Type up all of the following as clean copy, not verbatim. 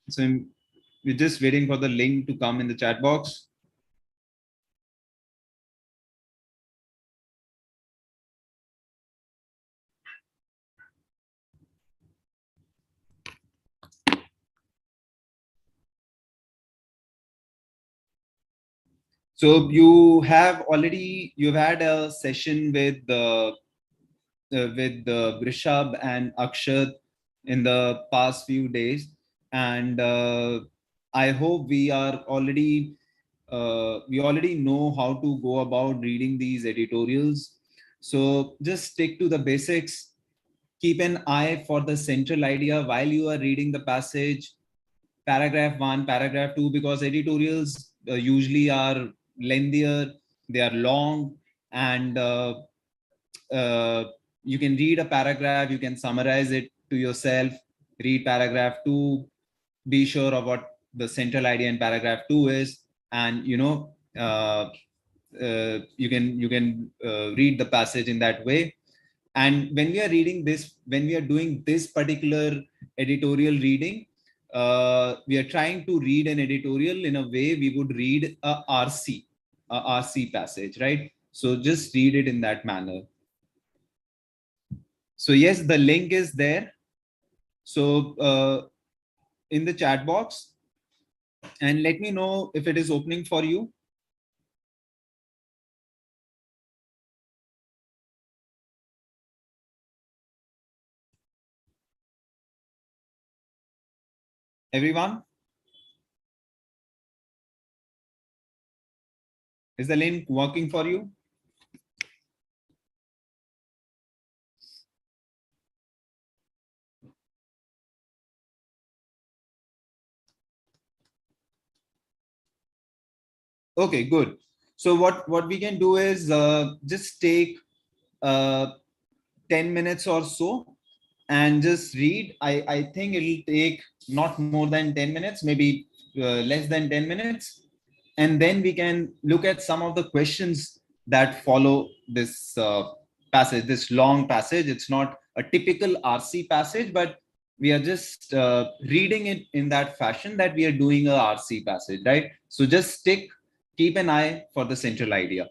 So we're just waiting for the link to come in the chat box. So you've had a session with Rishabh and Akshat in the past few days, and I hope we already know how to go about reading these editorials. So just stick to the basics. Keep an eye for the central idea while you are reading the passage, paragraph one, paragraph two, because editorials usually are lengthier, they are long, and uh, you can read a paragraph, you can summarize it to yourself, read paragraph two, be sure of what the central idea in paragraph two is, and you can read the passage in that way. And when we are doing this particular editorial reading, we are trying to read an editorial in a way we would read a RC passage, right? So just read it in that manner. So yes, the link is there. So in the chat box, and let me know if it is opening for you. Everyone, is the link working for you? Okay, good. So what we can do is just take uh, 10 minutes or so and just read. I think it'll take not more than 10 minutes, maybe less than 10 minutes. And then we can look at some of the questions that follow this passage, this long passage. It's not a typical RC passage, but we are just reading it in that fashion that we are doing a RC passage, right? So just keep an eye for the central idea.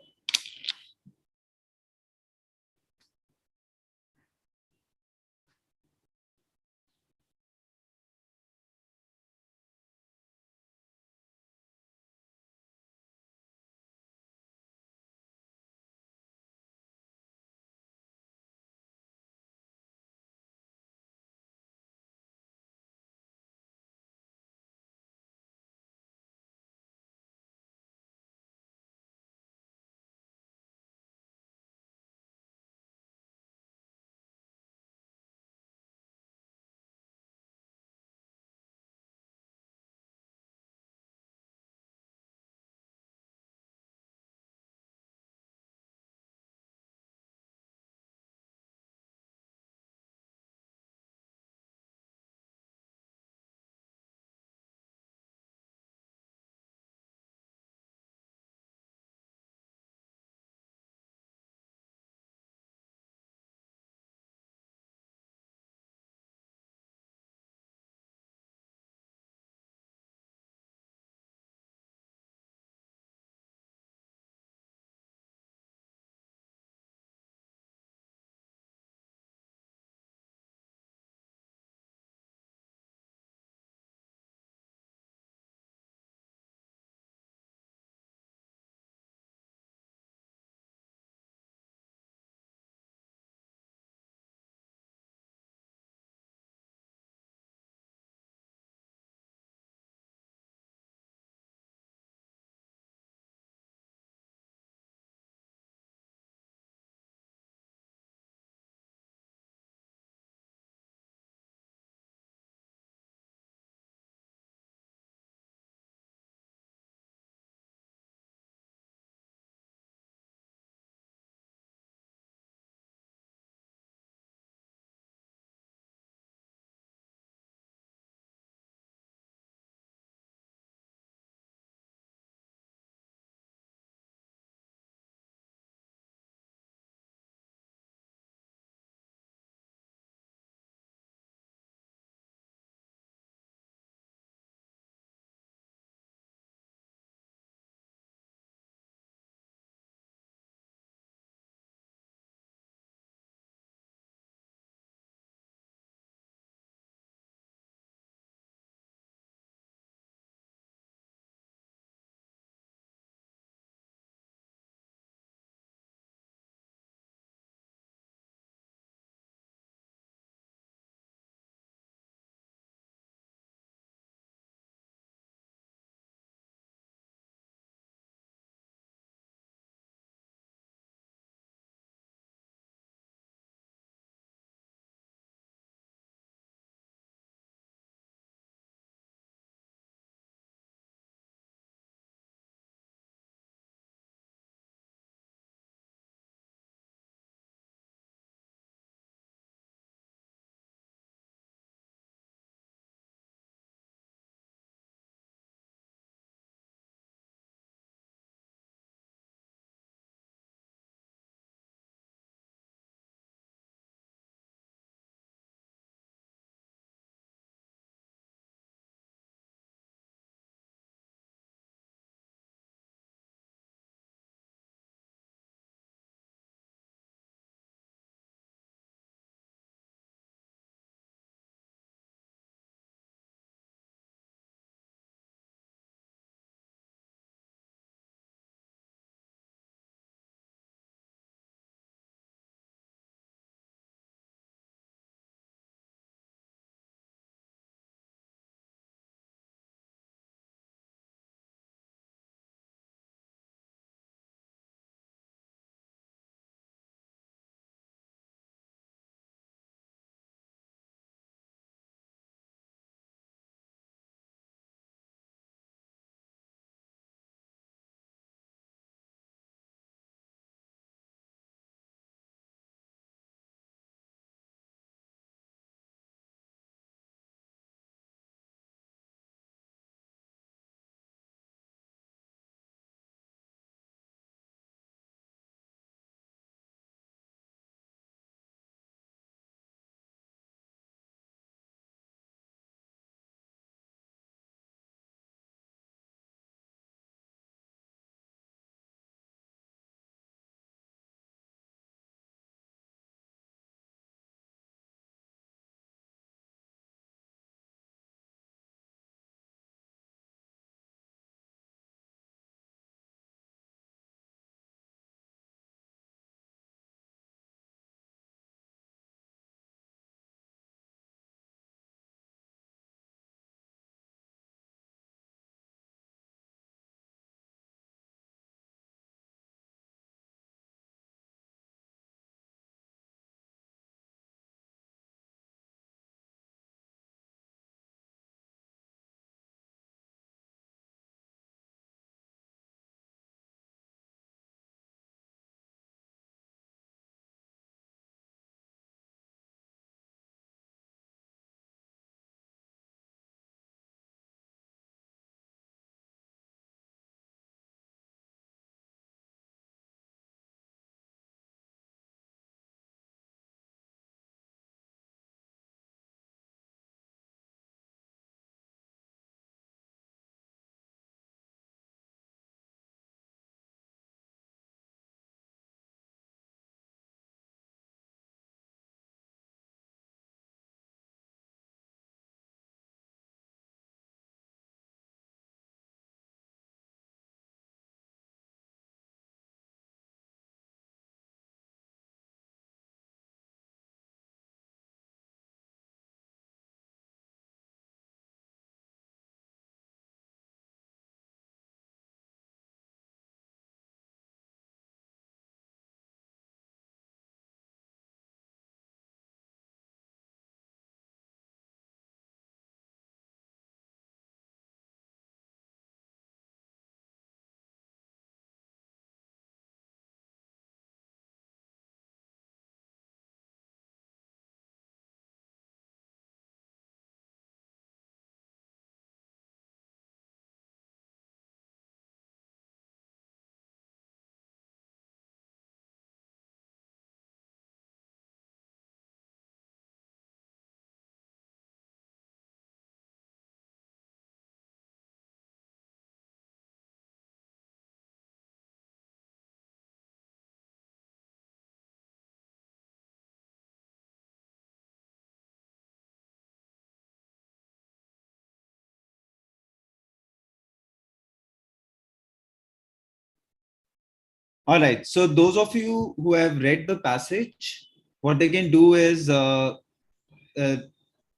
All right. So those of you who have read the passage, what they can do uh,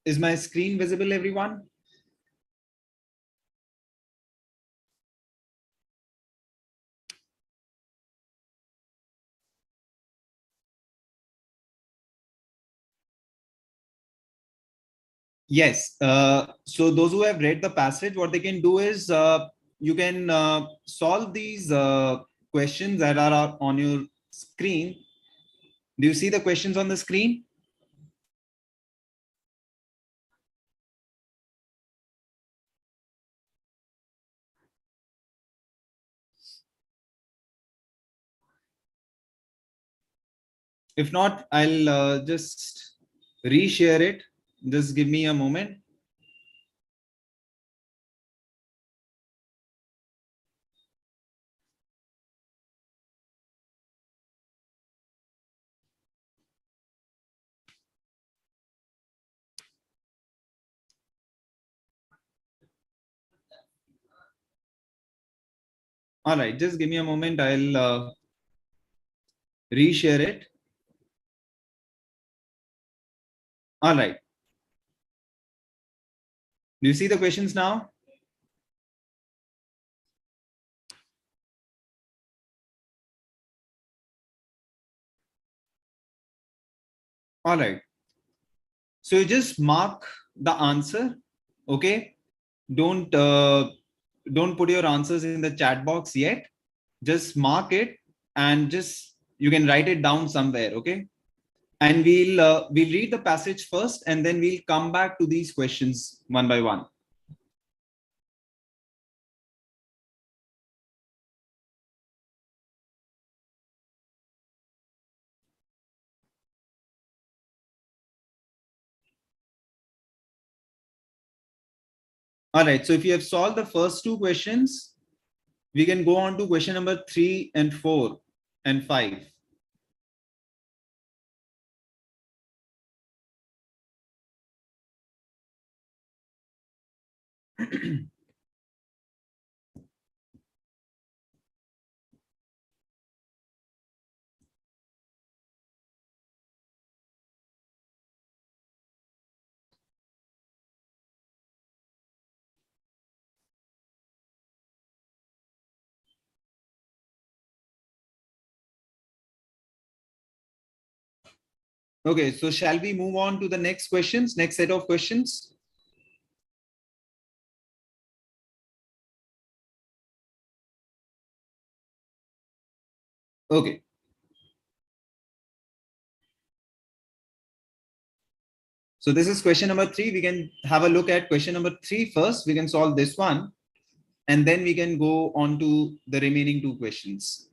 is my screen visible, everyone? Yes. So those who have read the passage, what they can do is you can solve these questions that are on your screen. Do you see the questions on the screen? If not, I'll just reshare it. Just give me a moment. All right, just give me a moment. I'll reshare it. All right. Do you see the questions now? All right. So you just mark the answer. Okay. Don't uh, don't put your answers in the chat box yet. Just mark it and just you can write it down somewhere. Okay. And we'll read the passage first, and then we'll come back to these questions one by one. All right. So if you have solved the first two questions, we can go on to question number 3 and 4 and 5. Okay, so shall we move on to the next questions, next set of questions? Okay. So this is question number 3. We can have a look at question number 3 first. We can solve this one, and then we can go on to the remaining two questions.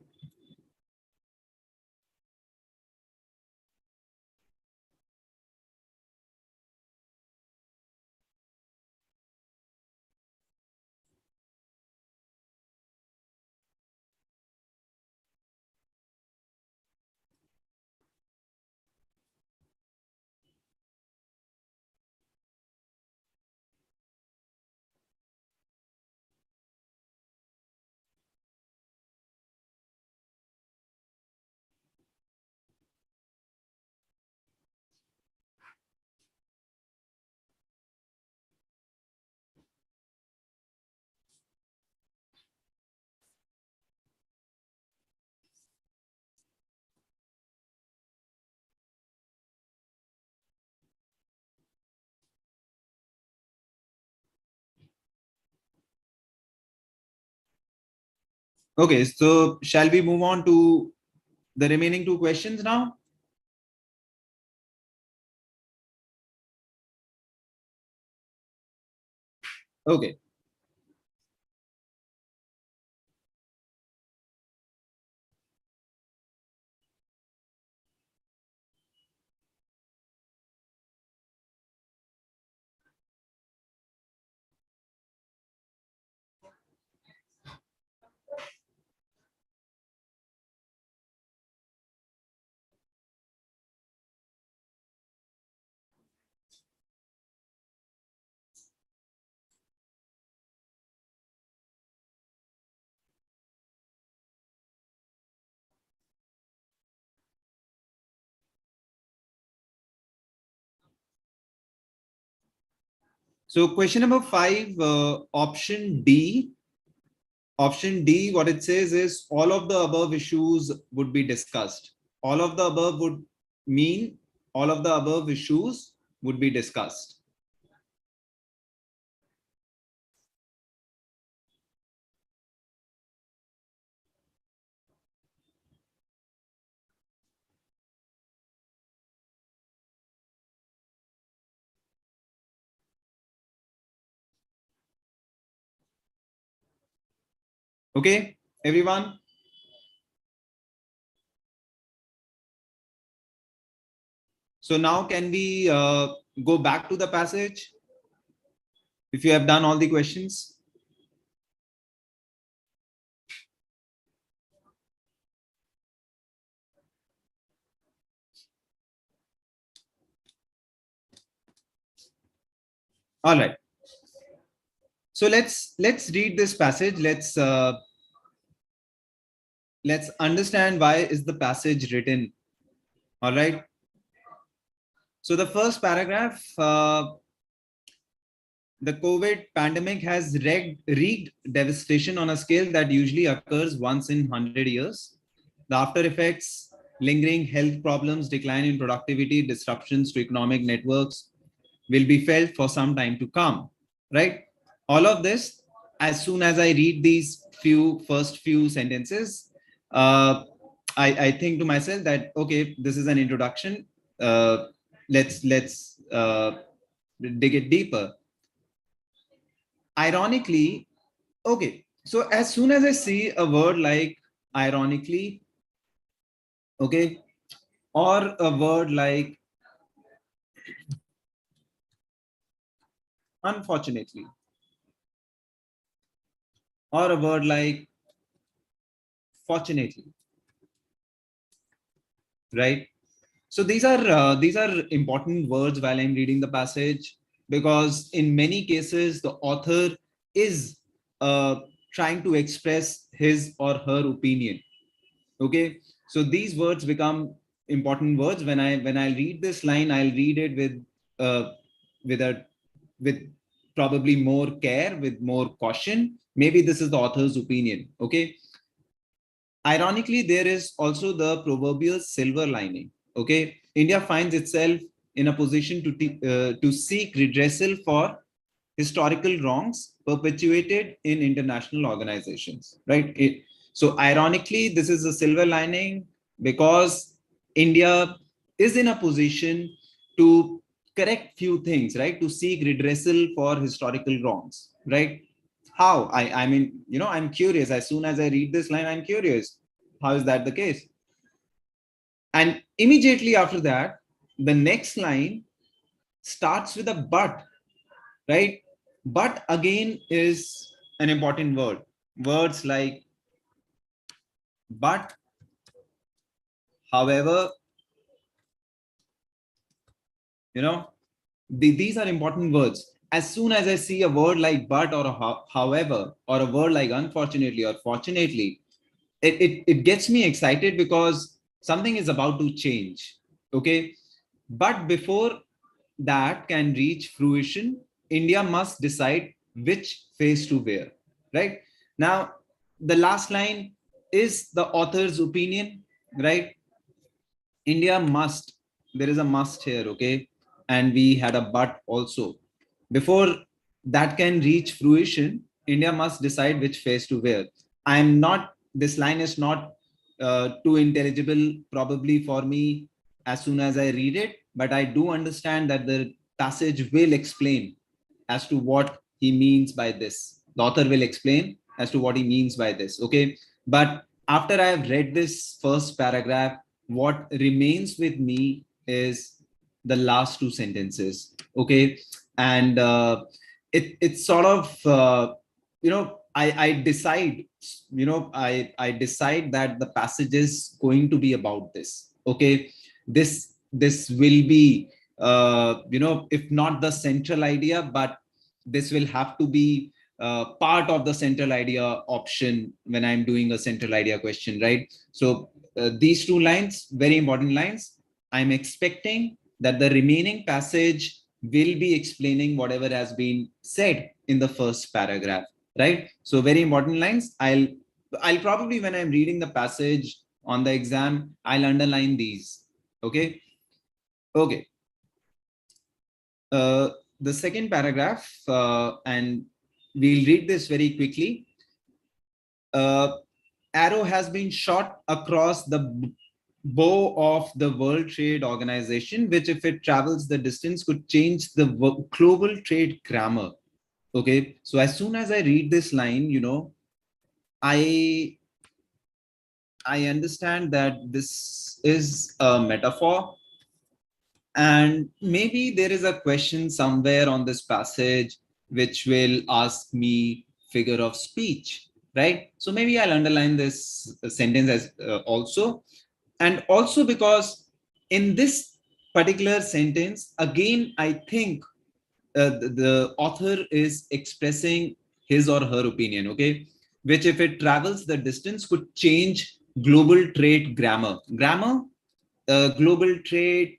Okay, so shall we move on to the remaining two questions now? Okay. So question number 5, option D. Option D, what it says is all of the above issues would be discussed. All of the above would mean all of the above issues would be discussed. Okay, everyone. So now can we go back to the passage if you have done all the questions? All right. So let's read this passage. Let's understand why is the passage written. All right. So the first paragraph, the COVID pandemic has wreaked devastation on a scale that usually occurs once in 100 years. The after effects, lingering health problems, decline in productivity, disruptions to economic networks will be felt for some time to come, right? All of this, as soon as I read these first few sentences, I think to myself that, okay, this is an introduction. Let's dig it deeper. Ironically, okay, so as soon as I see a word like ironically, okay, or a word like unfortunately, or a word like fortunately, right? So these are important words while I'm reading the passage, because in many cases the author is trying to express his or her opinion. Okay, so these words become important words. When I read this line, I'll read it uh, with a with probably more care, with more caution. Maybe this is the author's opinion. Okay, ironically, there is also the proverbial silver lining. Okay, India finds itself in a position to seek redressal for historical wrongs perpetuated in international organizations, right? So ironically, this is a silver lining because India is in a position to correct few things, right? To seek redressal for historical wrongs, right? How? I mean, I'm curious. As soon as I read this line, I'm curious. How is that the case? And immediately after that, the next line starts with a but, right? But again is an important word. Words like but, however, you know, these are important words. As soon as I see a word like but or however, or a word like unfortunately or fortunately, it gets me excited because something is about to change. Okay. But before that can reach fruition, India must decide which face to wear. Right now, the last line is the author's opinion, right? India must, there is a must here, okay? And we had a but also. Before that can reach fruition, India must decide which face to wear. I'm not, this line is not too intelligible probably for me as soon as I read it, but I do understand that the passage will explain as to what he means by this. The author will explain as to what he means by this, okay? But after I have read this first paragraph, what remains with me is the last two sentences, okay? And it's sort of I decide, I decide that the passage is going to be about this, okay? This will be if not the central idea, but this will have to be part of the central idea option when I'm doing a central idea question, right? So these two lines, very important lines. I'm expecting that the remaining passage will be explaining whatever has been said in the first paragraph, right? So very important lines. I'll probably, when I'm reading the passage on the exam, I'll underline these. Okay. Okay. The second paragraph, and we'll read this very quickly. Arrow has been shot across the bow of the World Trade Organization, which, if it travels the distance, could change the global trade grammar. Okay, so as soon as I read this line, I I understand that this is a metaphor, and maybe there is a question somewhere on this passage which will ask me figure of speech, right? So maybe I'll underline this sentence as also. And also because in this particular sentence, again, I think the author is expressing his or her opinion, okay? Which, if it travels the distance, could change global trade grammar. Grammar, global trade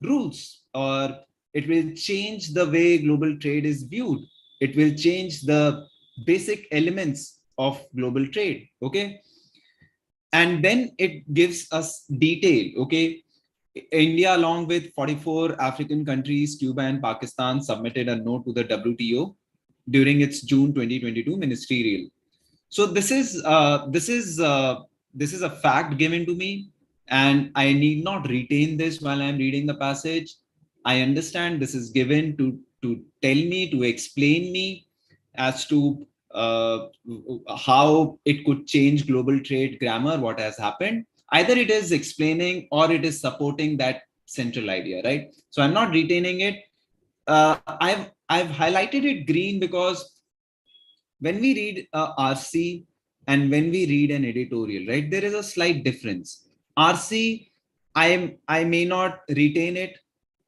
rules, or it will change the way global trade is viewed. It will change the basic elements of global trade, okay? And then it gives us detail, okay? India, along with 44 African countries, Cuba and Pakistan, submitted a note to the WTO during its June 2022 ministerial. So this is a fact given to me, and I need not retain this while I'm reading the passage. I understand this is given to tell me, to explain me as to how it could change global trade grammar, what has happened. Either it is explaining or it is supporting that central idea, right? So I'm not retaining it. I've highlighted it green because when we read a RC and when we read an editorial, right, there is a slight difference. RC, I may not retain it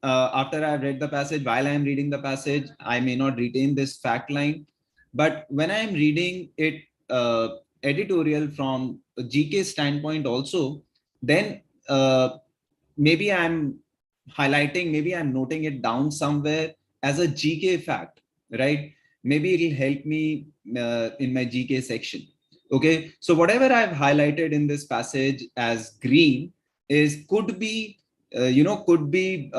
after I've read the passage. While I'm reading the passage, I may not retain this fact line. But when I'm reading it editorial from a GK standpoint also, then maybe I'm highlighting, maybe I'm noting it down somewhere as a GK fact, right? Maybe it'll help me in my GK section. Okay, so whatever I've highlighted in this passage as green is could be, could be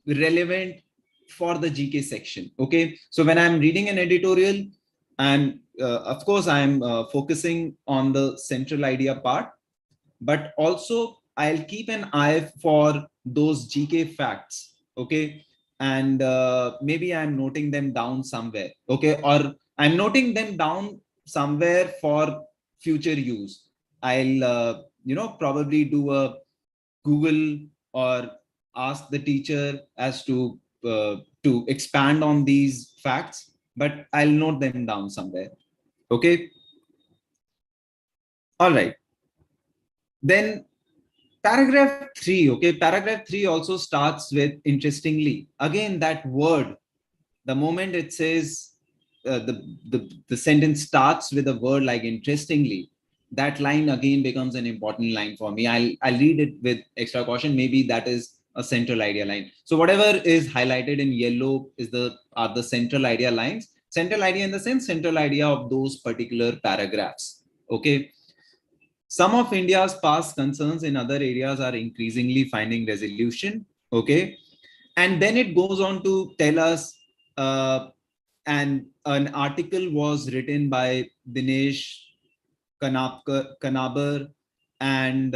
relevant for the GK section. Okay, so when I'm reading an editorial, and of course I'm focusing on the central idea part, but also I'll keep an eye for those GK facts. Okay. And maybe I'm noting them down somewhere. Okay. Or I'm noting them down somewhere for future use. I'll, probably do a Google or ask the teacher as to expand on these facts, but I'll note them down somewhere. Okay. All right. Then paragraph 3, okay, paragraph 3 also starts with interestingly. Again, that word, the moment it says the sentence starts with a word like interestingly, that line again becomes an important line for me. I'll read it with extra caution. Maybe that is a central idea line. So whatever is highlighted in yellow is are the central idea lines. Central idea in the sense, central idea of those particular paragraphs. Okay. Some of India's past concerns in other areas are increasingly finding resolution. Okay. And then it goes on to tell us, and an article was written by Dinesh Kanabar, and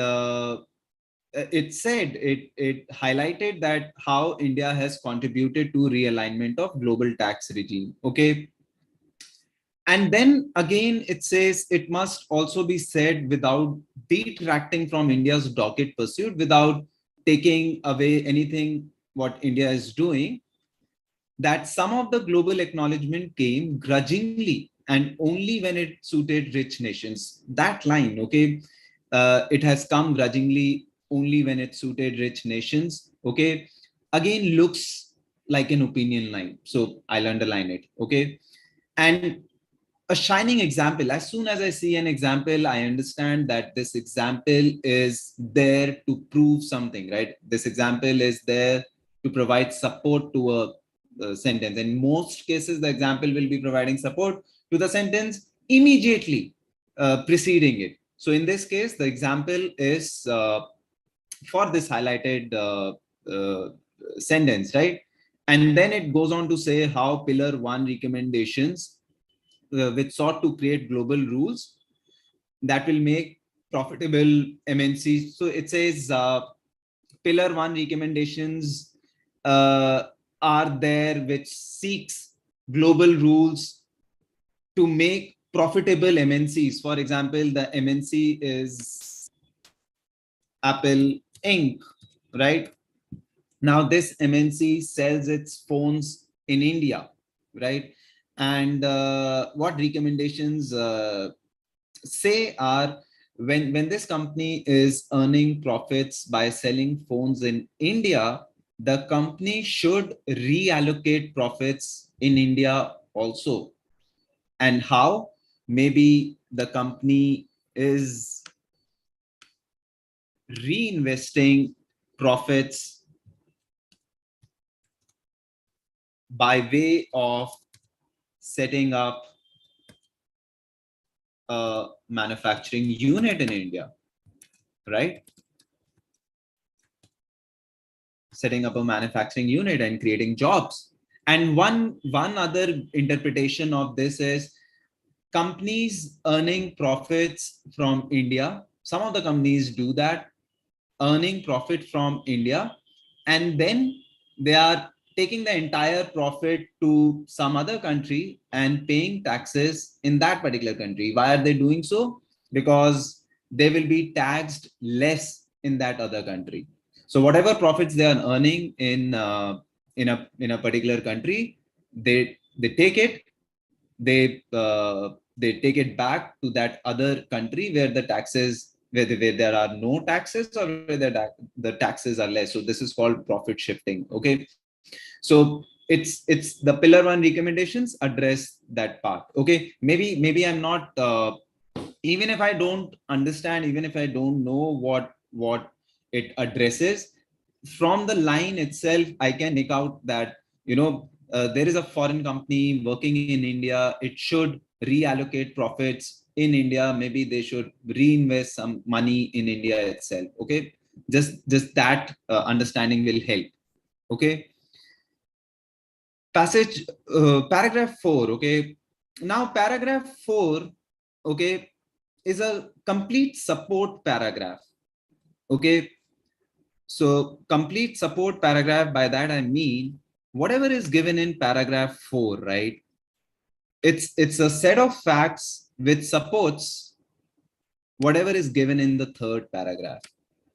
it said, it highlighted that how India has contributed to realignment of global tax regime. Okay. And then again, it says it must also be said without detracting from India's dogged pursuit, without taking away anything what India is doing, that some of the global acknowledgement came grudgingly and only when it suited rich nations. That line, okay, it has come grudgingly only when it suited rich nations. Okay, again looks like an opinion line, so I'll underline it. Okay, and a shining example. As soon as I see an example, I understand that this example is there to prove something, right? This example is there to provide support to a sentence. In most cases, the example will be providing support to the sentence immediately preceding it. So in this case, the example is for this highlighted sentence, right? And then it goes on to say how pillar 1 recommendations, which sought to create global rules that will make profitable MNCs. So it says pillar 1 recommendations are there which seeks global rules to make profitable MNCs. For example, the MNC is Apple Inc., right? Now this MNC sells its phones in India, right? And what recommendations say are, when this company is earning profits by selling phones in India, the company should reallocate profits in India also. And how? Maybe the company is reinvesting profits by way of setting up a manufacturing unit in India, right? Setting up a manufacturing unit and creating jobs. And one other interpretation of this is companies earning profits from India. Some of the companies do that, earning profit from India, and then they are taking the entire profit to some other country and paying taxes in that particular country. Why are they doing so? Because they will be taxed less in that other country. So whatever profits they are earning in a particular country, they take it, they take it back to that other country where the taxes, where there are no taxes, or where the taxes are less. So this is called profit shifting. Okay, so it's the pillar 1 recommendations address that part. Okay, maybe I'm not even if I don't understand, even if I don't know what it addresses, from the line itself I can make out that, there is a foreign company working in India. It should reallocate profits in India. Maybe they should reinvest some money in India itself. Okay, just that understanding will help. Okay, paragraph 4. Okay, now paragraph 4, okay, is a complete support paragraph. Okay, so complete support paragraph, by that I mean whatever is given in paragraph 4, right? It's a set of facts which supports whatever is given in the third paragraph.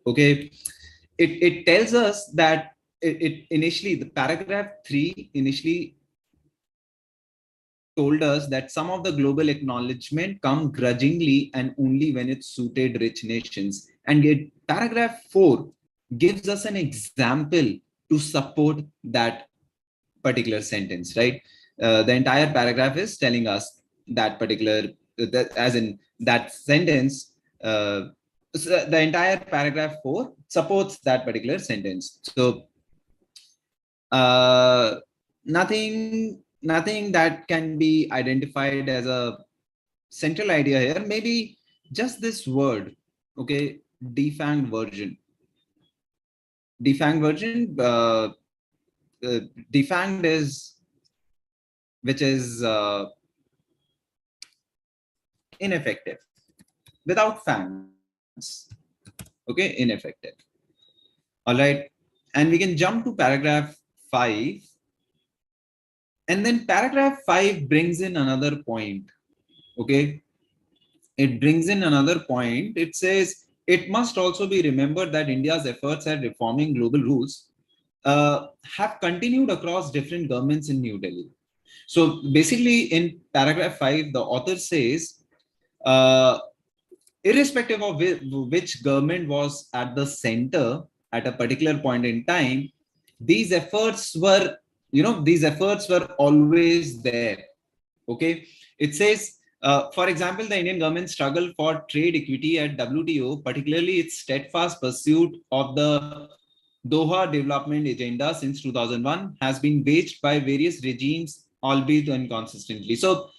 Okay, it tells us that it initially, the paragraph 3 initially told us that some of the global acknowledgement come grudgingly and only when it suited rich nations. And yet paragraph 4 gives us an example to support that particular sentence, right? The entire paragraph is telling us that particular, as in that sentence, so the entire paragraph 4 supports that particular sentence. So nothing that can be identified as a central idea here. Maybe just this word, okay, defanged version. Defanged version, defanged is, which is ineffective, without fangs. Okay, ineffective. All right, and we can jump to paragraph 5. And then paragraph 5 brings in another point. Okay, it brings in another point. It says it must also be remembered that India's efforts at reforming global rules have continued across different governments in New Delhi. So basically, in paragraph 5, the author says, uh, irrespective of which government was at the center at a particular point in time, these efforts were, these efforts were always there. Okay, it says, for example, the Indian government struggle for trade equity at WTO, particularly its steadfast pursuit of the Doha Development Agenda since 2001 has been waged by various regimes, albeit inconsistently. So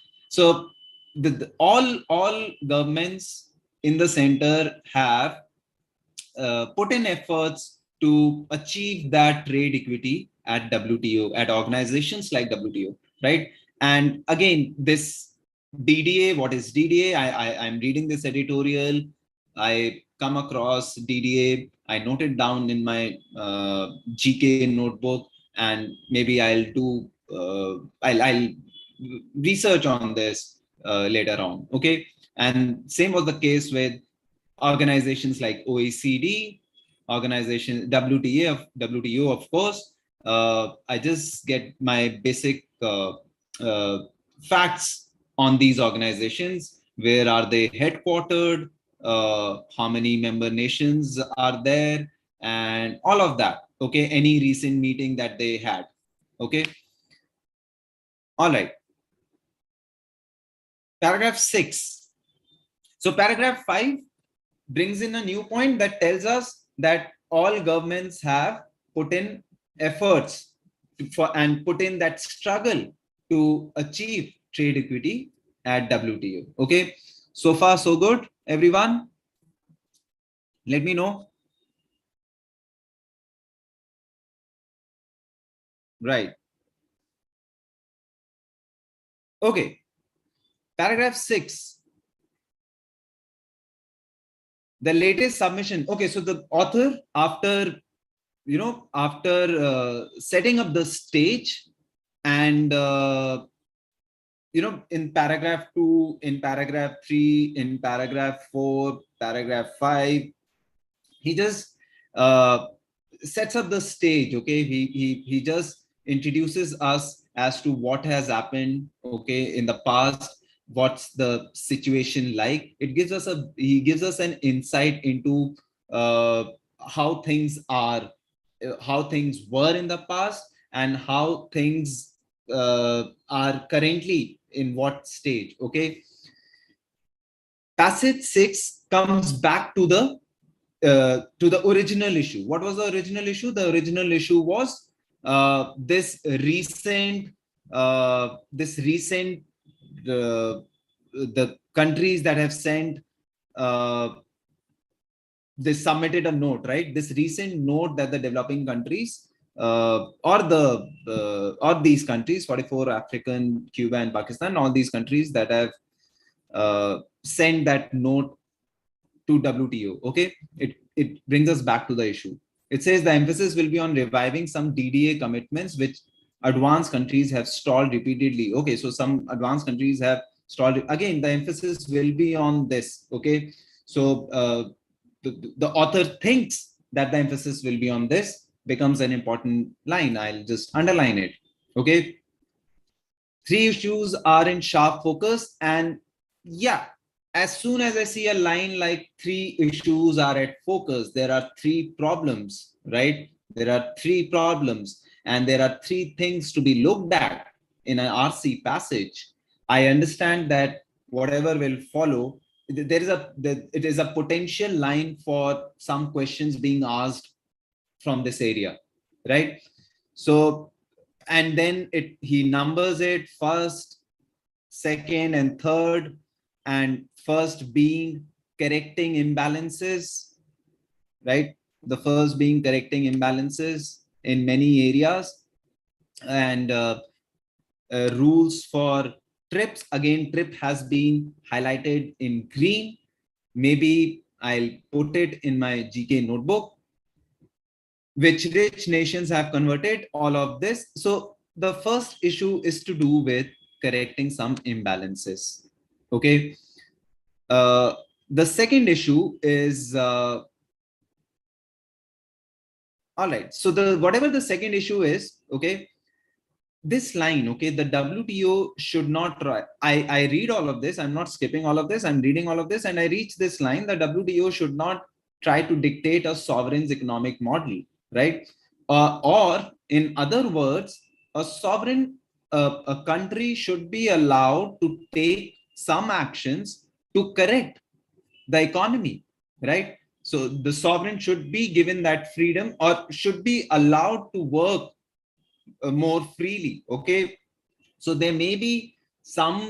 all governments in the center have put in efforts to achieve that trade equity at WTO, at organizations like WTO, right? And again, this DDA, what is DDA? I'm reading this editorial. I come across DDA. I note it down in my GK notebook, and maybe I'll research on this later on. Okay, and same was the case with organizations like OECD, organization WTO, of course. I just get my basic facts on these organizations. Where are they headquartered? How many member nations are there? And all of that. Okay. Any recent meeting that they had. Okay. All right. Paragraph 6. So paragraph 5 brings in a new point that tells us that all governments have put in efforts and put in that struggle to achieve trade equity at WTO. Okay, so far so good, everyone. Let me know. Right. Okay. Paragraph 6. The latest submission. Okay, so the author, after setting up the stage and in paragraph 2, in paragraph 3, in paragraph 4, paragraph 5, he just sets up the stage. Okay, he just introduces us as to what has happened, okay, in the past, what's the situation like. He gives us an insight into how things are, how things were in the past, and how things are currently in what stage. Okay, passage 6 comes back to the original issue. What was the original issue? The original issue was this recent the countries that have sent they submitted a note, right? This recent note that the developing countries or these countries, 44 African, Cuba, and Pakistan, all these countries that have sent that note to WTO. Okay, it brings us back to the issue. It says the emphasis will be on reviving some DDA commitments which advanced countries have stalled repeatedly. Okay, so some advanced countries have stalled. Again, the emphasis will be on this. Okay, so the author thinks that the emphasis will be on this, becomes an important line. I'll just underline it. Okay, 3 issues are in sharp focus, and yeah, as soon as I see a line like 3 issues are at focus, there are 3 problems, right? There are 3 problems, and there are 3 things to be looked at in an RC passage. I understand that whatever will follow, it is a potential line for some questions being asked from this area, right? So, and then he numbers it first, second, and third, and first being correcting imbalances, right? The first being correcting imbalances in many areas, and rules for trips. Again, trip has been highlighted in green. Maybe I'll put it in my GK notebook. Which rich nations have converted, all of this. So the first issue is to do with correcting some imbalances. Okay. The second issue is all right. So whatever the second issue is, okay, this line, okay, the WTO should not try. I read all of this. I'm not skipping all of this. I'm reading all of this, and I reach this line: the WTO should not try to dictate a sovereign's economic model, right? Or in other words, a sovereign, a country should be allowed to take some actions to correct the economy, right? So the sovereign should be given that freedom, or should be allowed to work more freely. Okay, so there may be some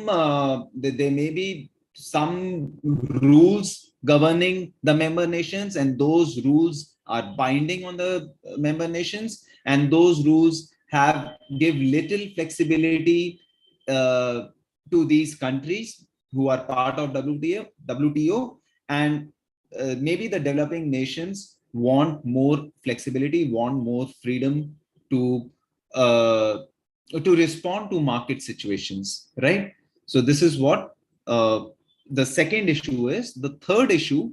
rules governing the member nations, and those rules are binding on the member nations, and those rules have give little flexibility uh, to these countries who are part of WTO, and maybe the developing nations want more flexibility, want more freedom to uh, respond to market situations, right? So this is what the second issue is. The third issue,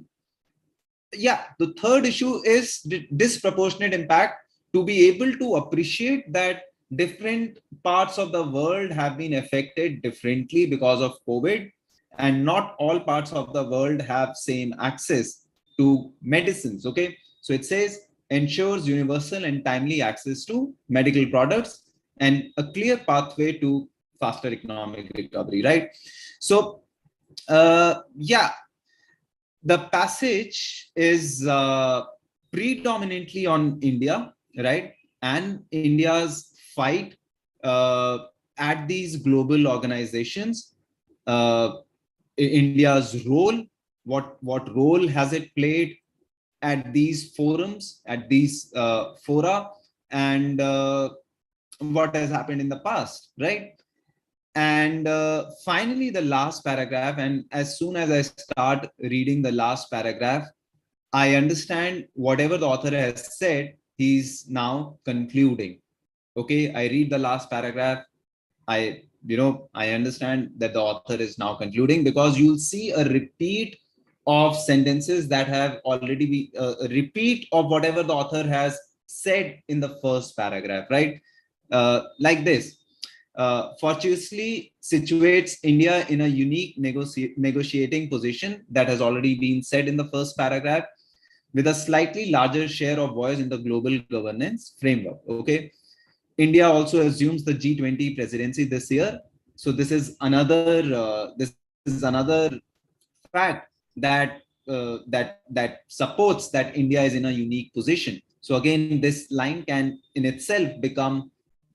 is disproportionate impact. To be able to appreciate that different parts of the world have been affected differently because of COVID, and not all parts of the world have same access to medicines. Okay, so it says ensures universal and timely access to medical products and a clear pathway to faster economic recovery, right? So the passage is predominantly on India, right? And India's fight uh, at these global organizations, uh, India's role, what role has it played at these forums, at these fora, and what has happened in the past, right? And finally, the last paragraph. And as soon as I start reading the last paragraph, I understand whatever the author has said, he's now concluding. Okay, I read the last paragraph. I understand that the author is now concluding, because you'll see a repeat of sentences that have already been a repeat of whatever the author has said in the first paragraph, right? Like this. Fortuitously situates India in a unique negotiating position that has already been said in the first paragraph, with a slightly larger share of voice in the global governance framework. Okay, India also assumes the G20 presidency this year. So this is another fact that supports that India is in a unique position. So again, this line can in itself become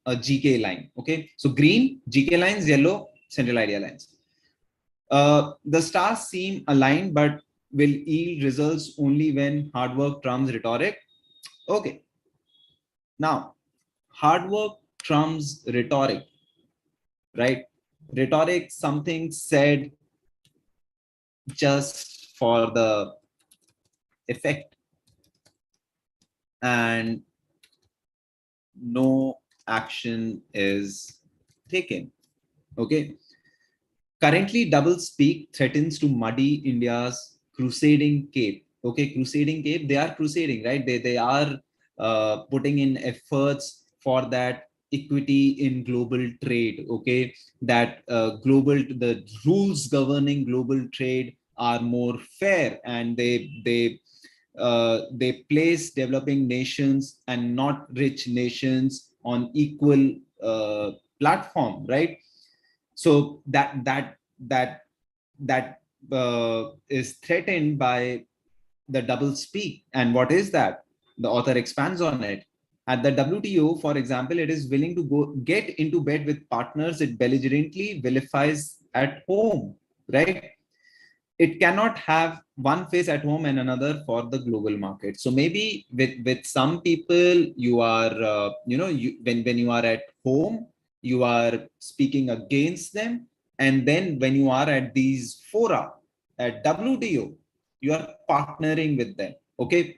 a GK line. Okay, so green GK lines, yellow central idea lines. The stars seem aligned, but will yield results only when hard work trumps rhetoric. Okay, now hard work trumps rhetoric, right? Rhetoric, something said just for the effect, and no action is taken. Okay, currently double speak threatens to muddy India's crusading cape. Okay, crusading cape, they are crusading, right? They are putting in efforts for that equity in global trade. Okay, that the rules governing global trade are more fair, and they place developing nations and not rich nations on equal platform, right? So that is threatened by the double speak. And what is that? The author expands on it. At the WTO, for example, it is willing to go get into bed with partners it belligerently vilifies at home, right? It cannot have one face at home and another for the global market. So maybe with some people, you are when you are at home, you are speaking against them, and then when you are at these fora at WTO, you are partnering with them. Okay,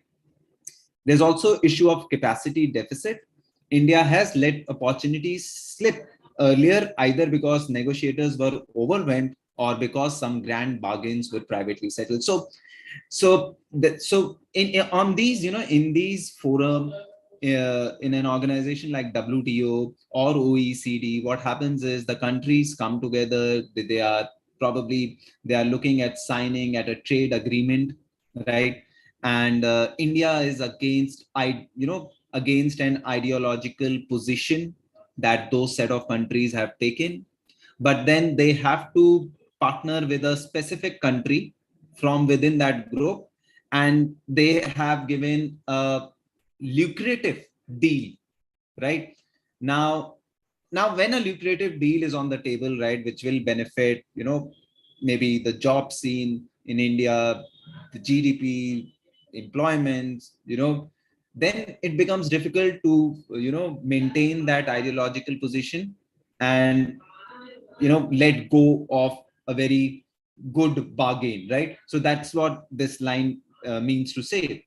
there's also issue of capacity deficit. India has let opportunities slip earlier, either because negotiators were overwhelmed or because some grand bargains were privately settled. On these, in these forum, in an organization like WTO or OECD, what happens is the countries come together. They are looking at signing at a trade agreement, right? And India is against an ideological position that those set of countries have taken, but then they have to partner with a specific country from within that group, and they have given a lucrative deal, right? Now, when a lucrative deal is on the table, right, which will benefit, maybe the job scene in India, the GDP, employment, then it becomes difficult to, maintain that ideological position and, let go of a very good bargain, right? So that's what this line means to say.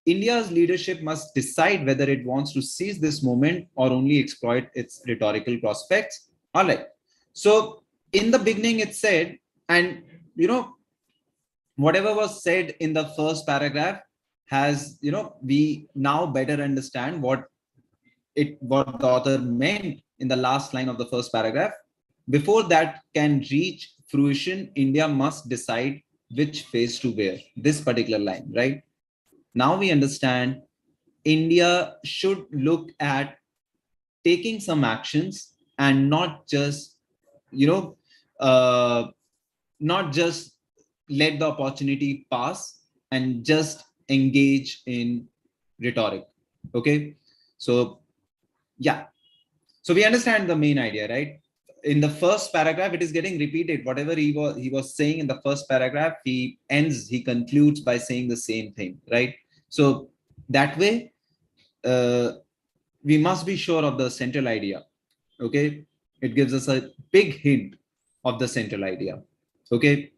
India's leadership must decide whether it wants to seize this moment or only exploit its rhetorical prospects. All right. So in the beginning, it said, and whatever was said in the first paragraph has, we now better understand what the author meant in the last line of the first paragraph. Before that can reach fruition, India must decide which face to wear. This particular line, right? Now we understand India should look at taking some actions and not just, you know, uh, not just let the opportunity pass and just engage in rhetoric. Okay. So, yeah. So we understand the main idea, right? In the first paragraph, it is getting repeated. Whatever he was saying in the first paragraph, he concludes by saying the same thing, right? So that way, uh, we must be sure of the central idea. Okay, it gives us a big hint of the central idea. Okay,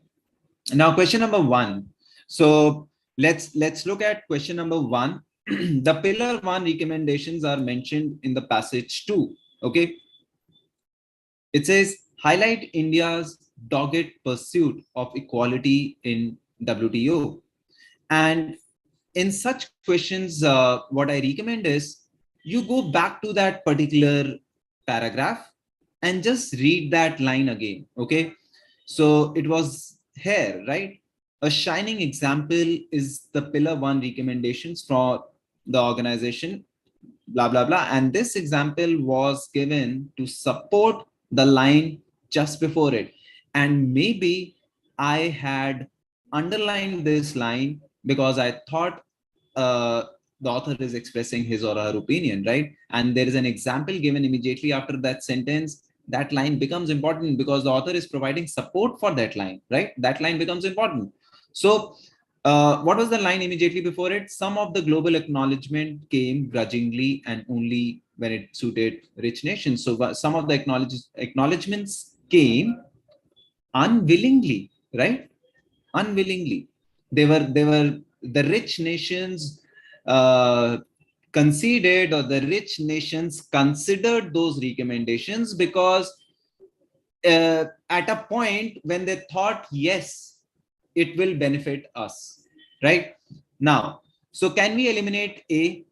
now question number one. So let's look at question number one. The pillar one recommendations are mentioned in the passage two. Okay, it says highlight India's dogged pursuit of equality in WTO. And in such questions, what I recommend is you go back to that particular paragraph and just read that line again. Okay. So it was here, right? A shining example is the pillar one recommendations for the organization, blah, blah, blah. And this example was given to support the line just before it. And maybe I had underlined this line because I thought the author is expressing his or her opinion, right? And there is an example given immediately after that sentence. That line becomes important because the author is providing support for that line, right? That line becomes important. So, what was the line immediately before it? Some of the global acknowledgement came grudgingly and only when it suited rich nations. So, some of the acknowledgements came unwillingly, right? Unwillingly. They were the rich nations uh, conceded, or the rich nations considered those recommendations because at a point when they thought, yes, it will benefit us, right? Now, so can we eliminate A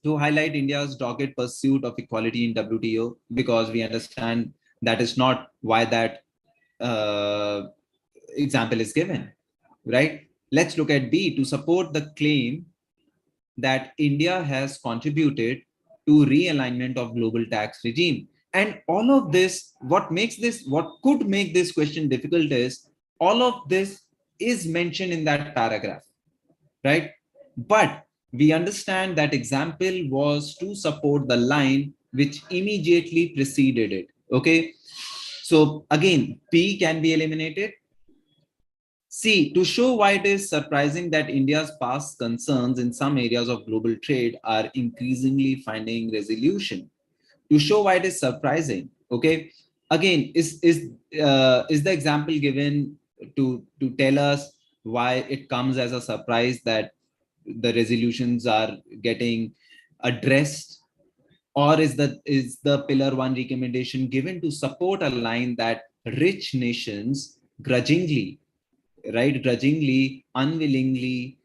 to highlight India's dogged pursuit of equality in WTO? Because we understand that is not why that uh, example is given, right? Let's look at B to support the claim that India has contributed to realignment of global tax regime. And all of this, what could make this question difficult is all of this is mentioned in that paragraph, right? But we understand that example was to support the line which immediately preceded it. Okay. So again, P can be eliminated. C, to show why it is surprising that India's past concerns in some areas of global trade are increasingly finding resolution. To show why it is surprising, okay? Again, is the example given to tell us why it comes as a surprise that the resolutions are getting addressed, or is the pillar one recommendation given to support a line that rich nations grudgingly, right, grudgingly, unwillingly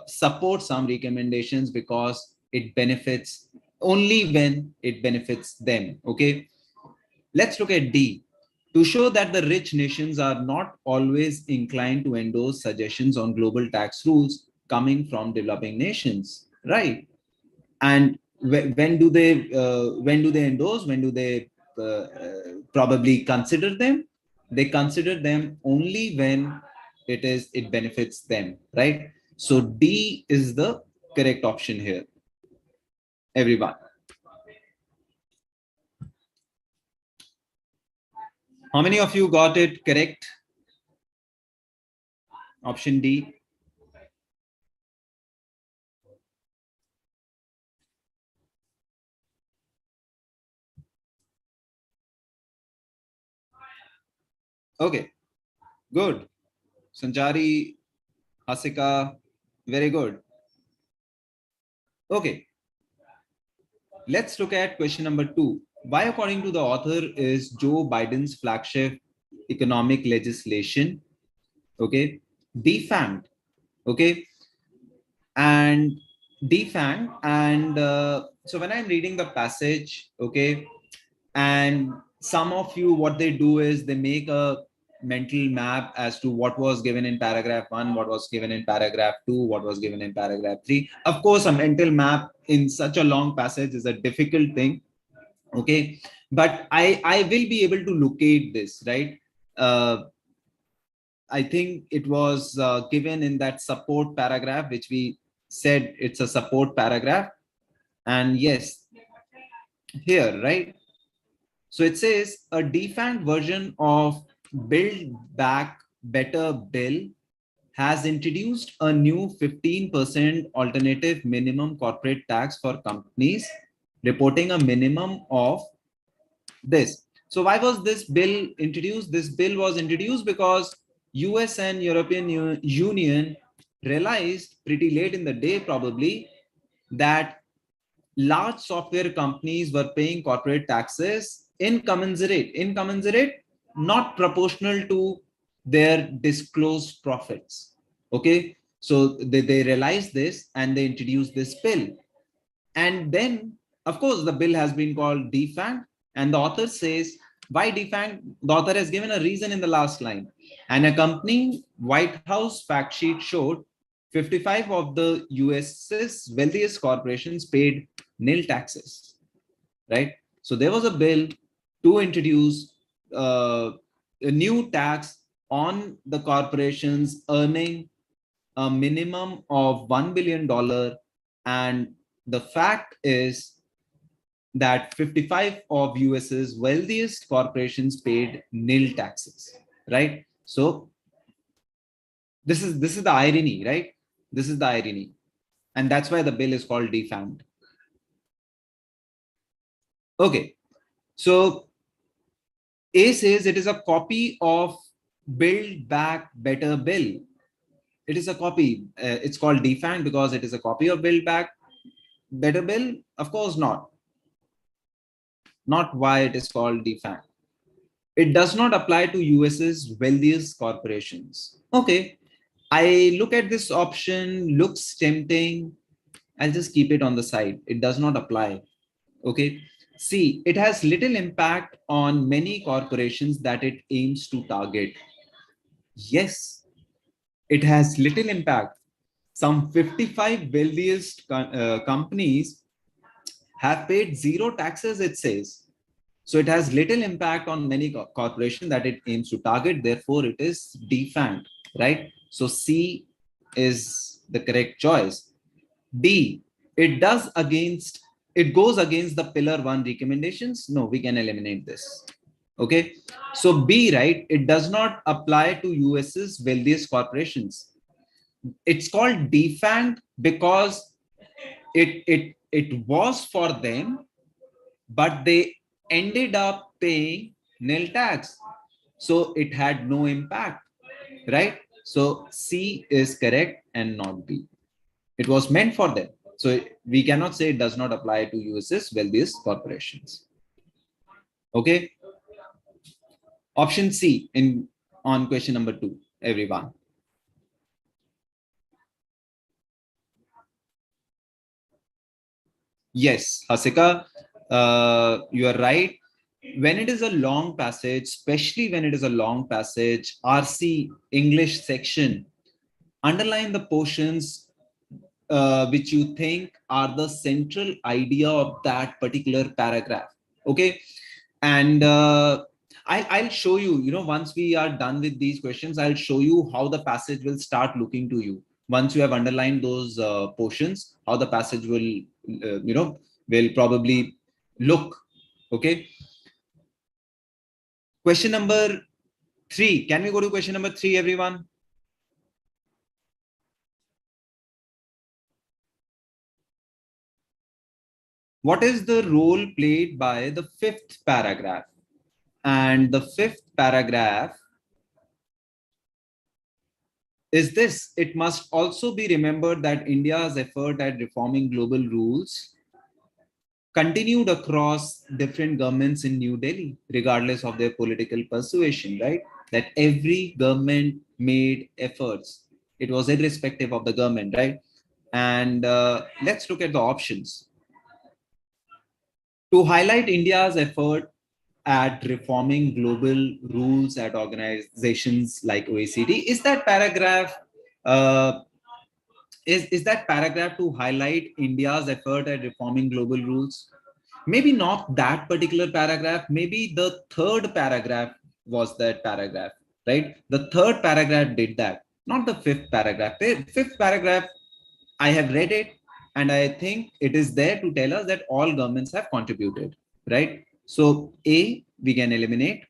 support some recommendations because it benefits only when it benefits them. Okay, let's look at D. To show that the rich nations are not always inclined to endorse suggestions on global tax rules coming from developing nations, right? And when do they endorse? When do they probably consider them? They consider them only when it benefits them, right? So D is the correct option here, everyone. How many of you got it correct? Option D. Okay, good. Sanjari, Hasika, very good. Okay, let's look at question number 2. Why, according to the author, is Joe Biden's flagship economic legislation, okay, defanged? Okay, and defanged. And so when I'm reading the passage, okay, and some of you, what they do is they make a mental map as to what was given in paragraph 1, what was given in paragraph 2, what was given in paragraph 3. Of course, a mental map in such a long passage is a difficult thing, okay, but I will be able to locate this, right? I think it was given in that support paragraph, which we said it's a support paragraph. And yes, here, right? So it says a defanged version of Build Back Better bill has introduced a new 15% alternative minimum corporate tax for companies reporting a minimum of this. So why was this bill introduced? This bill was introduced because US and European Union realized pretty late in the day probably that large software companies were paying corporate taxes incommensurate, not proportional to their disclosed profits. Okay, so they realized this and they introduced this bill. And then, of course, the bill has been called defanged. And the author says, why defanged? The author has given a reason in the last line. An accompanying White House fact sheet showed 55 of the US's wealthiest corporations paid nil taxes, right? So there was a bill to introduce a new tax on the corporations earning a minimum of $1 billion. And the fact is that 55 of US's wealthiest corporations paid nil taxes, right? So this is the irony, right? This is the irony. And that's why the bill is called defanged. Okay, so A says it is a copy of Build Back Better bill. It is a copy. It's called defanged because it is a copy of Build Back Better bill. Of course not. Not why it is called defanged. It does not apply to US's wealthiest corporations. Okay, I look at this option, looks tempting. I'll just keep it on the side. It does not apply. Okay. See, it has little impact on many corporations that it aims to target. Yes, it has little impact. Some 55 wealthiest companies have paid zero taxes, it says. So it has little impact on many corporations that it aims to target. Therefore, it is defanged, right? So C is the correct choice. D, it goes against the pillar 1 recommendations. No, we can eliminate this. Okay. So B, right? It does not apply to US's wealthiest corporations. It's called defanged because it was for them, but they ended up paying nil tax. So it had no impact, right? So C is correct and not B. It was meant for them. So we cannot say it does not apply to US's wealthiest corporations. Okay. Option C in on question number 2, everyone. Yes, Hasika, you are right. When it is a long passage, especially when it is a long passage, RC English section, underline the portions which you think are the central idea of that particular paragraph. Okay. And I'll show you, once we are done with these questions, I'll show you how the passage will start looking to you. Once you have underlined those portions, how the passage will probably look. Okay. Question number 3. Can we go to question number 3, everyone? What is the role played by the 5th paragraph? And the 5th paragraph is this: it must also be remembered that India's effort at reforming global rules continued across different governments in New Delhi, regardless of their political persuasion, right? That every government made efforts. It was irrespective of the government, right? And let's look at the options. To highlight India's effort at reforming global rules at organizations like OECD, is that paragraph uh, is that paragraph to highlight India's effort at reforming global rules? Maybe not that particular paragraph. Maybe the third paragraph was that paragraph, right? The third paragraph did that, not the 5th paragraph. The 5th paragraph, I have read it, and I think it is there to tell us that all governments have contributed, right? So A, we can eliminate.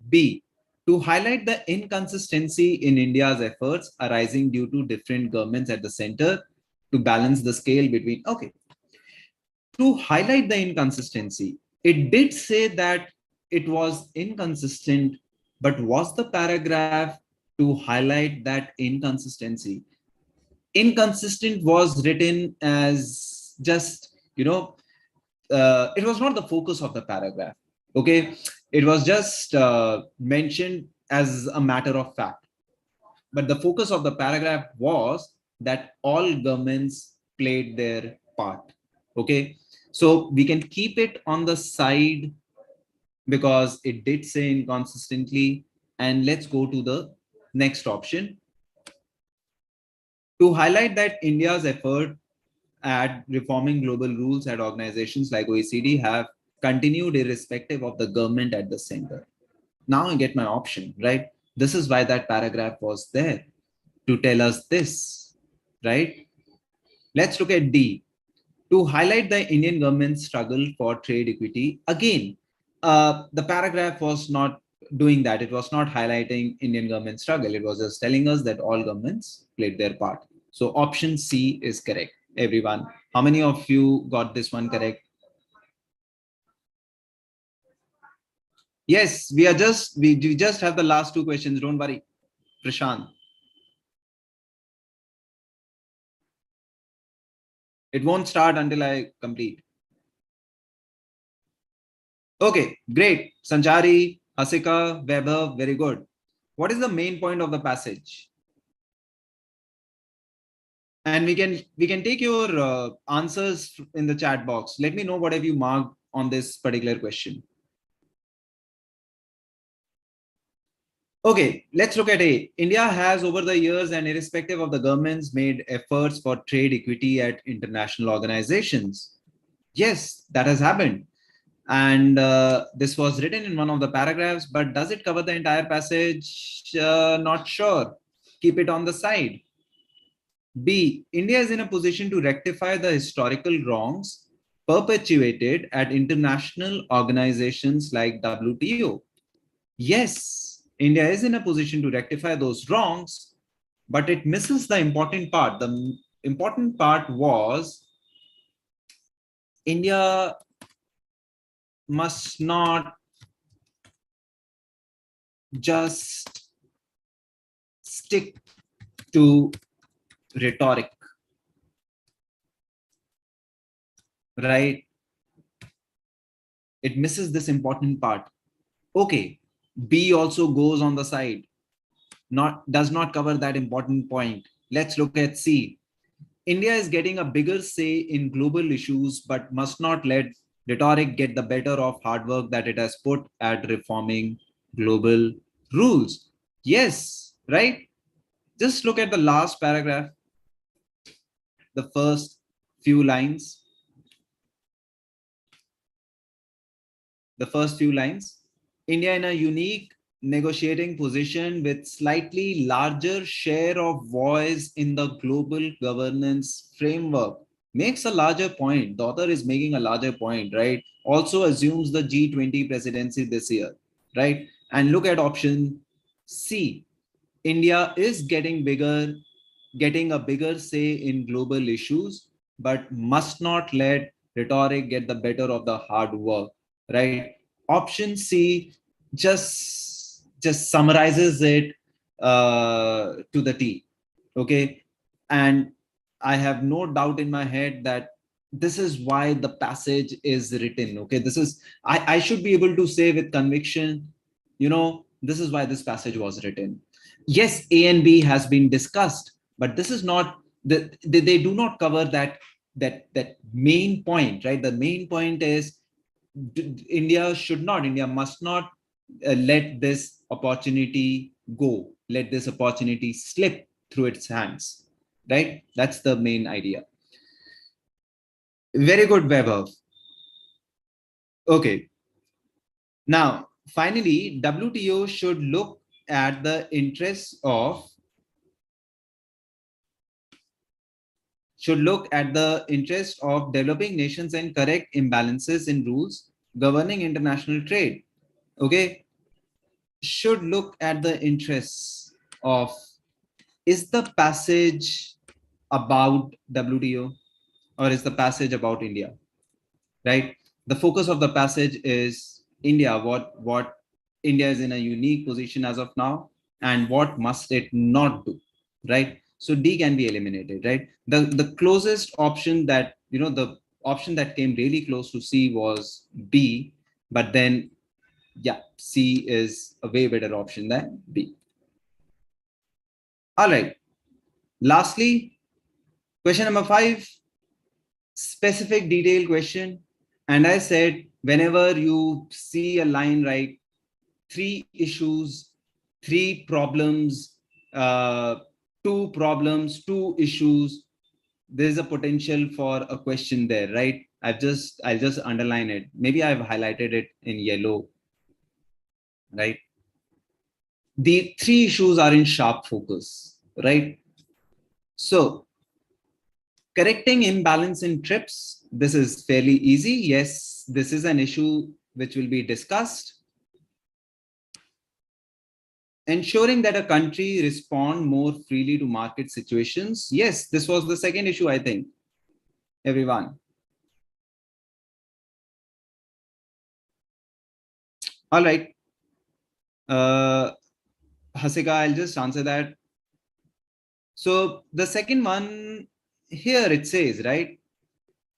B, to highlight the inconsistency in India's efforts arising due to different governments at the center to balance the scale between, okay, to highlight the inconsistency. It did say that it was inconsistent, but was the paragraph to highlight that inconsistency? Inconsistent was written as just, it was not the focus of the paragraph. Okay. It was just mentioned as a matter of fact. But the focus of the paragraph was that all governments played their part. Okay. So we can keep it on the side because it did say inconsistently. And let's go to the next option. To highlight that India's effort at reforming global rules at organizations like OECD have continued irrespective of the government at the center. Now I get my option, right? This is why that paragraph was there, to tell us this, right? Let's look at D. To highlight the Indian government's struggle for trade equity. Again, the paragraph was not doing that. It was not highlighting Indian government struggle. It was just telling us that all governments played their part. So option C is correct, everyone. How many of you got this one correct? Yes, we just have the last 2 questions. Don't worry, Prashant. It won't start until I complete. Okay, great. Sanchari, Hasika, Weber, very good. What is the main point of the passage? And we can take your answers in the chat box. Let me know what have you marked on this particular question. Okay, let's look at A. India has over the years and irrespective of the governments made efforts for trade equity at international organizations. Yes, that has happened. And this was written in one of the paragraphs, but does it cover the entire passage? Not sure. Keep it on the side. B. India is in a position to rectify the historical wrongs perpetuated at international organizations like WTO. Yes, India is in a position to rectify those wrongs, but it misses the important part. The important part was India must not just stick to rhetoric, right? It misses this important part. Okay, B also goes on the side, does not cover that important point. Let's look at C. India is getting a bigger say in global issues, but must not let rhetoric get the better of hard work that it has put at reforming global rules. Yes, right? Just look at the last paragraph, the first few lines. The first few lines. India in a unique negotiating position with slightly larger share of voice in the global governance framework. Makes a larger point. The author is making a larger point, right? Also assumes the G20 presidency this year, right? And look at option C. India is getting a bigger say in global issues, but must not let rhetoric get the better of the hard work, right? Option C just summarizes it to the T, okay? And I have no doubt in my head that this is why the passage is written, okay? I should be able to say with conviction, this is why this passage was written. Yes, A and B has been discussed, but this is not they do not cover that main point, right? The main point is India must not let this opportunity go, let this opportunity slip through its hands, right? That's the main idea. Very good, Weber. Okay. Now, finally, WTO should look at the interests of developing nations and correct imbalances in rules governing international trade. Okay, should look at the interests of, is the passage about WTO or is the passage about India, right? The focus of the passage is India, what India is in a unique position as of now, and what must it not do, right? So D can be eliminated, right? The closest option that, the option that came really close to C was B, but then, yeah, C is a way better option than B. All right. Lastly, question number 5, specific detail question. And I said, whenever you see a line, right, 3 issues, 3 problems, 2 problems, 2 issues, there's a potential for a question there, right? I'll just underline it. Maybe I've highlighted it in yellow, right? The 3 issues are in sharp focus, right? So correcting imbalance in trips, this is fairly easy. Yes, this is an issue which will be discussed. Ensuring that a country respond more freely to market situations. Yes, this was the second issue, I think, everyone. All right. Hasika, I'll just answer that. So the second one here it says, right?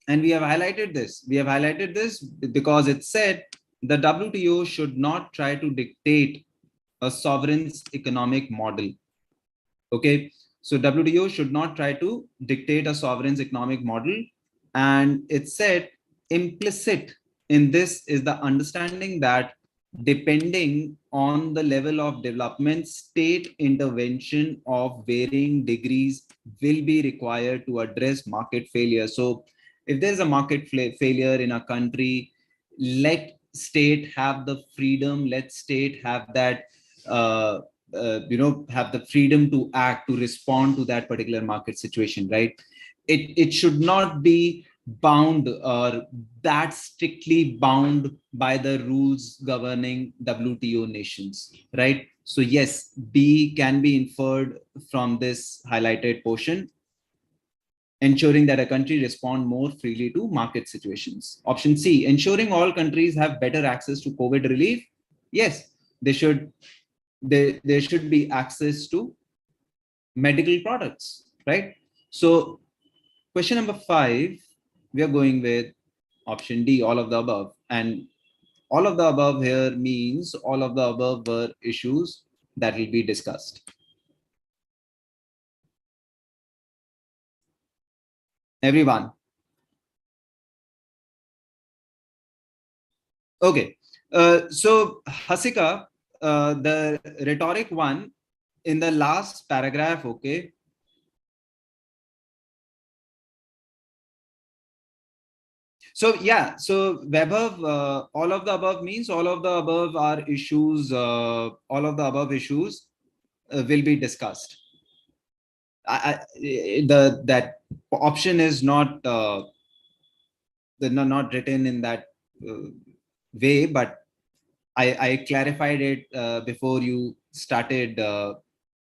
And we have highlighted this. We have highlighted this because it said the WTO should not try to dictate a sovereign's economic model. Okay, so WTO should not try to dictate a sovereign's economic model. And it said implicit in this is the understanding that depending on the level of development, state intervention of varying degrees will be required to address market failure. So if there's a market failure in a country, let state have the freedom, let state have that have the freedom to act, to respond to that particular market situation, right? It should not be bound or that strictly bound by the rules governing WTO nations, right? So yes, B can be inferred from this highlighted portion. Ensuring that a country respond more freely to market situations. Option C, ensuring all countries have better access to COVID relief. Yes, they should. There should be access to medical products, right? So question number 5, we are going with option D, all of the above. And all of the above here means all of the above were issues that will be discussed. Everyone. Okay. So Hasika, the rhetoric one in the last paragraph, okay. So yeah, so Vaibhav, all of the above means all of the above are issues. All of the above issues will be discussed. The that option is not not written in that uh, way, but I clarified it before you started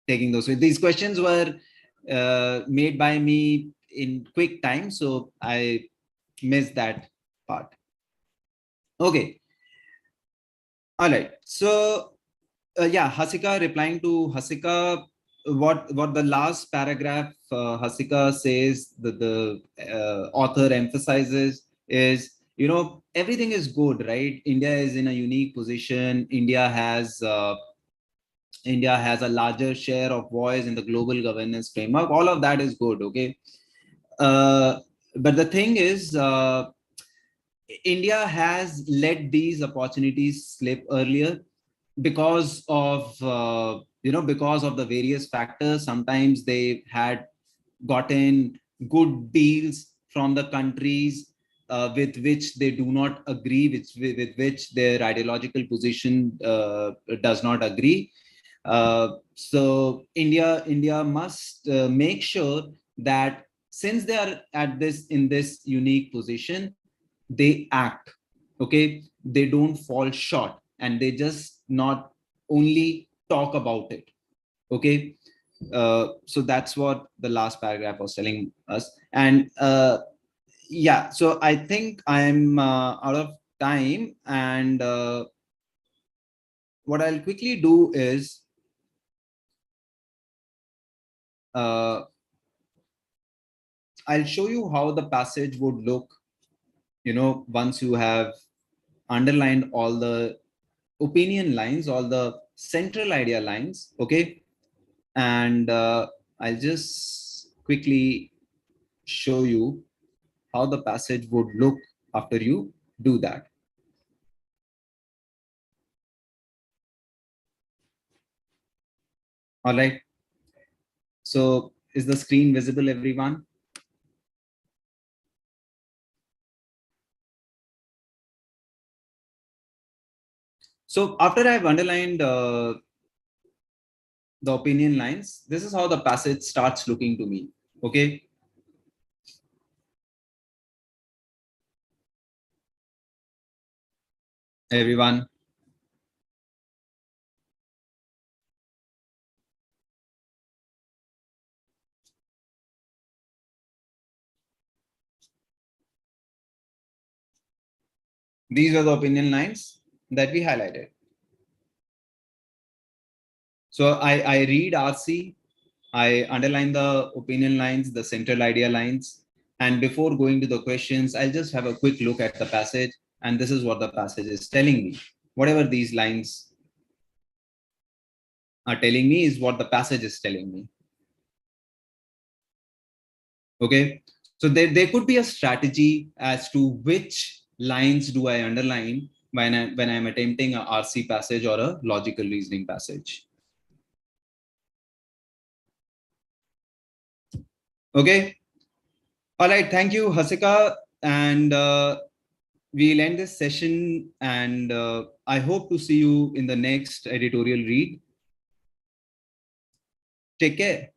taking those. These questions were made by me in quick time, so I missed that part. Okay, all right. So yeah, Hasika, replying to Hasika, what the last paragraph Hasika says that the author emphasizes is, everything is good, right? India is in a unique position. India has a larger share of voice in the global governance framework. All of that is good, okay. uh, but the thing is, India has let these opportunities slip earlier because of because of the various factors. Sometimes they had gotten good deals from the countries with which they do not agree, with which their ideological position does not agree. So India must make sure that since they are at this in this unique position, they act. Okay, they don't fall short, and they just not only talk about it. Okay, so that's what the last paragraph was telling us. And yeah, so I think I'm out of time, and what I'll quickly do is uh, I'll show you how the passage would look, once you have underlined all the opinion lines, all the central idea lines. Okay, and I'll just quickly show you how the passage would look after you do that. All right. So is the screen visible, everyone? So after I've underlined the opinion lines, this is how the passage starts looking to me. Okay. Everyone. These are the opinion lines that we highlighted. So I read RC, I underline the opinion lines, the central idea lines, and before going to the questions, I'll just have a quick look at the passage, and this is what the passage is telling me. Whatever these lines are telling me is what the passage is telling me. Okay, so there could be a strategy as to which lines do I underline when I'm attempting a RC passage or a logical reasoning passage. Okay, all right, thank you, Hasika, and we'll end this session, and I hope to see you in the next editorial read. Take care.